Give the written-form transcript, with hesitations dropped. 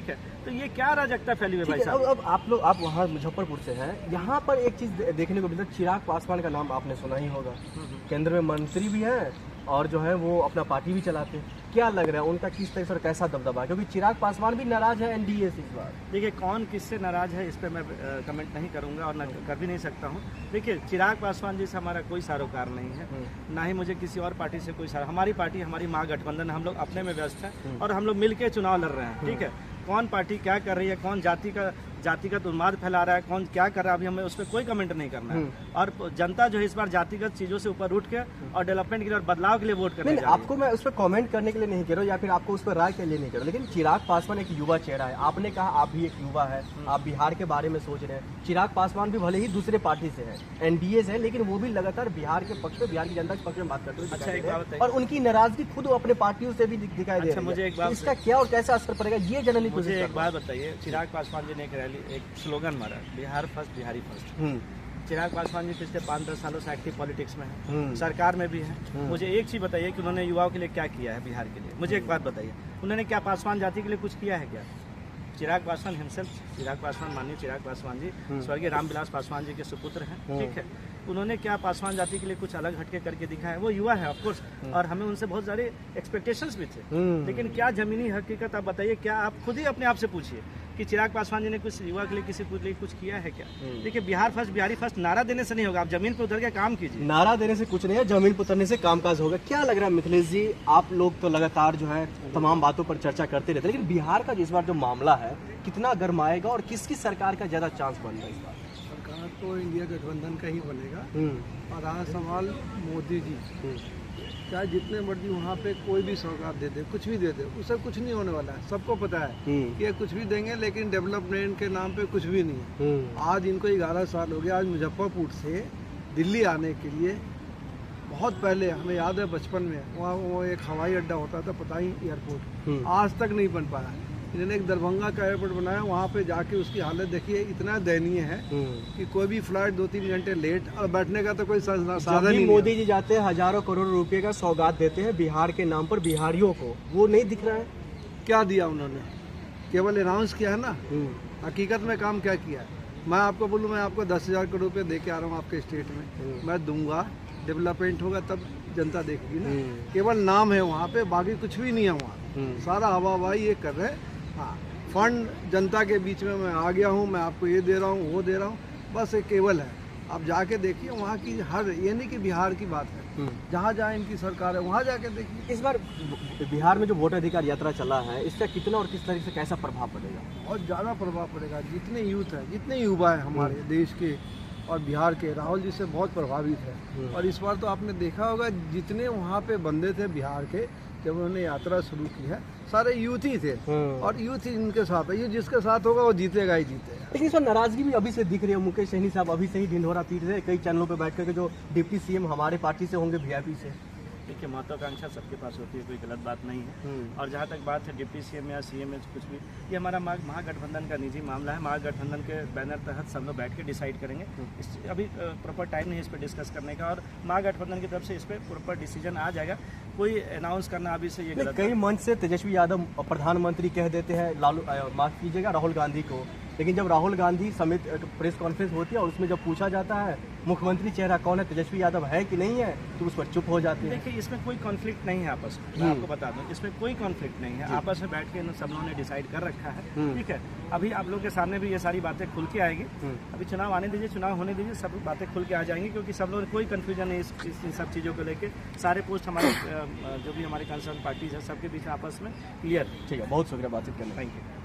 ठीक है, तो ये क्या अराजकता फैली हुई है भाई साहब? अब आप वहाँ मुजफ्फरपुर से हैं, यहाँ पर एक चीज देखने को मिलता है, चिराग पासवान का नाम आपने सुना ही होगा, केंद्र में मंत्री भी हैं और जो है वो अपना पार्टी भी चलाते हैं। क्या लग रहा है उनका किस तरह से कैसा दबदबा है, क्योंकि चिराग पासवान भी नाराज है एनडीए से इस बार? देखिए, कौन किससे नाराज है इस पर मैं कमेंट नहीं करूंगा और कर भी नहीं सकता हूं। देखिए, चिराग पासवान जी से हमारा कोई सरोकार नहीं है, ना ही मुझे किसी और पार्टी से कोई हमारी पार्टी हमारी महागठबंधन, हम लोग अपने में व्यस्त हैं और हम लोग मिलकर चुनाव लड़ रहे हैं। ठीक है, कौन पार्टी क्या कर रही है, कौन जातिगत उन्माद फैला रहा है, कौन क्या कर रहा है, अभी हमें उस पर कोई कमेंट नहीं करना है। और जनता जो है इस बार जातिगत चीजों से ऊपर उठ के और डेवलपमेंट के लिए और बदलाव के लिए वोट करने जा रही है। आपको मैं उस पर कमेंट करने के लिए नहीं कह रहा हूँ या फिर आपको उस पर राय के लिए नहीं कह रहा हूँ, लेकिन चिराग पासवान एक युवा चेहरा है। आपने कहा आप भी एक युवा है, आप बिहार के बारे में सोच रहे हैं। चिराग पासवान भी भले ही दूसरे पार्टी से है, एनडीए से है, लेकिन वो भी लगातार बिहार के पक्ष में, बिहार की जनता के पक्ष में बात करते हुए अच्छा, एक बात और उनकी नाराजगी खुद अपने पार्टियों से भी दिखाई दे रही है। तो इसका क्या और कैसा असर पड़ेगा ये जनरली मुझे एक बात बताइए। चिराग पासवान जी ने एक स्लोगन मारा, बिहार फर्स्ट बिहारी फर्स्ट। चिराग पासवान जी पिछले 5-10 सालों से एक्टिव पॉलिटिक्स में है, सरकार में भी है। मुझे एक चीज बताइए कि उन्होंने युवाओं के लिए क्या किया है बिहार के लिए। मुझे एक बात बताइए, उन्होंने क्या पासवान जाति के लिए कुछ किया है क्या? चिराग पासवान हिमसेल्फ, चिराग पासवान, माननीय चिराग पासवान जी स्वर्गीय रामविलास पासवान जी के सुपुत्र हैं। ठीक है, उन्होंने क्या पासवान जाति के लिए कुछ अलग हटके करके दिखा है? वो युवा है ऑफ कोर्स, और हमें उनसे बहुत सारे एक्सपेक्टेशंस भी थे, लेकिन क्या जमीनी हकीकत आप बताइए। क्या आप खुद ही अपने आप से पूछिए कि चिराग पासवान जी ने कुछ युवा के लिए किसी के लिए कुछ किया है क्या? देखिए, बिहार फर्स्ट बिहारी फर्स्ट नारा देने से नहीं होगा, आप जमीन पर उतर के काम कीजिए। नारा देने से कुछ नहीं है, जमीन पर उतरने से कामकाज होगा। क्या लग रहा है मिथिलेश जी, आप लोग तो लगातार जो है तमाम बातों पर चर्चा करते रहते हैं, लेकिन बिहार का इस बार जो मामला है कितना गरमाएगा और किसकी सरकार का ज्यादा चांस बन रहा है इस बार? सरकार तो इंडिया गठबंधन का ही बनेगा और आज सवाल मोदी जी, चाहे जितने मर्जी वहाँ पे कोई भी सौगात दे दे, कुछ भी दे दे, उससे कुछ नहीं होने वाला है। सबको पता है कि ये कुछ भी देंगे, लेकिन डेवलपमेंट के नाम पे कुछ भी नहीं है। आज इनको 11 साल हो गया। आज मुजफ्फरपुर से दिल्ली आने के लिए बहुत पहले, हमें याद है बचपन में, वहाँ वो एक हवाई अड्डा होता था, पता ही एयरपोर्ट, आज तक नहीं बन पाया। इन्होंने एक दरभंगा का एयरपोर्ट बनाया, वहाँ पे जाके उसकी हालत देखिए, इतना दयनीय है कि कोई भी फ्लाइट 2-3 घंटे लेट, और बैठने का तो कोई साधन नहीं। मोदी जी जाते हैं, हजारों करोड़ रुपए का सौगात देते हैं बिहार के नाम पर बिहारियों को, वो नहीं दिख रहा है। क्या दिया उन्होंने? केवल अनाउंस किया है ना, हकीकत में काम क्या किया है? मैं आपको बोलूँ, मैं आपको 10,000 करोड़ रुपये दे के आ रहा हूँ आपके स्टेट में, मैं दूंगा, डेवलपमेंट होगा तब जनता देखेगी ना। केवल नाम है वहाँ पे, बाकी कुछ भी नहीं है वहाँ, सारा हवाबाई ये कर रहे हैं। हाँ, फंड जनता के बीच में मैं आ गया हूँ, मैं आपको ये दे रहा हूँ, वो दे रहा हूँ, बस एक केवल है। आप जाके देखिए वहाँ की हर, ये नहीं कि बिहार की बात है, जहाँ जहाँ इनकी सरकार है वहाँ जाके देखिए। इस बार बिहार में जो वोटर अधिकार यात्रा चला है, इसका कितना और किस तरीके से कैसा प्रभाव पड़ेगा? बहुत ज़्यादा प्रभाव पड़ेगा। जितने यूथ है, जितने युवा है हमारे देश के और बिहार के, राहुल जी से बहुत प्रभावित है। और इस बार तो आपने देखा होगा, जितने वहाँ पे बंदे थे बिहार के, जब उन्होंने यात्रा शुरू की है, सारे यूथ ही थे और यूथ ही इनके साथ है। ये जिसके साथ होगा वो जीतेगा ही जीतेगा। लेकिन इस बार नाराजगी भी अभी से दिख रही है। मुकेश सहनी साहब अभी से ही ढिंढोरा पीट रहे कई चैनलों पे बैठ करके, जो डिप्टी सीएम हमारे पार्टी से होंगे वीआईपी से। देखिए, महत्वाकांक्षा सबके पास होती है, कोई गलत बात नहीं है। और जहाँ तक बात है डिप्टी सीएम या सीएम में कुछ भी, ये हमारा महागठबंधन का निजी मामला है। महागठबंधन के बैनर तहत सब लोग बैठ के डिसाइड करेंगे। अभी प्रॉपर टाइम नहीं है इस पर डिस्कस करने का, और महागठबंधन की तरफ से इस पर प्रॉपर डिसीजन आ जाएगा। कोई अनाउंस करना अभी से ये गलत। कई मंच से तेजस्वी यादव प्रधानमंत्री कह देते हैं, माफ कीजिएगा, राहुल गांधी को, लेकिन जब राहुल गांधी समेत प्रेस कॉन्फ्रेंस होती है और उसमें जब पूछा जाता है मुख्यमंत्री चेहरा कौन है, तेजस्वी यादव है कि नहीं है, तो उस पर चुप हो जाते हैं। देखिए, इसमें कोई कॉन्फ्लिक्ट नहीं है आपस में, मैं आपको बता दूं, इसमें कोई कॉन्फ्लिक्ट नहीं है। आपस में बैठ के सब लोगों ने डिसाइड कर रखा है। ठीक है, अभी आप लोगों के सामने भी ये सारी बातें खुल के आएगी। अभी चुनाव आने दीजिए, चुनाव होने दीजिए, सब बातें खुल के आ जाएंगी, क्योंकि सब लोगों ने कोई कन्फ्यूजन नहीं इन सब चीज़ों को लेकर। सारे पोस्ट हमारे जो भी हमारे कंसर्न पार्टीज है, सबके बीच में आपस में क्लियर। ठीक है, बहुत शुक्रिया बातचीत करने। Thank you.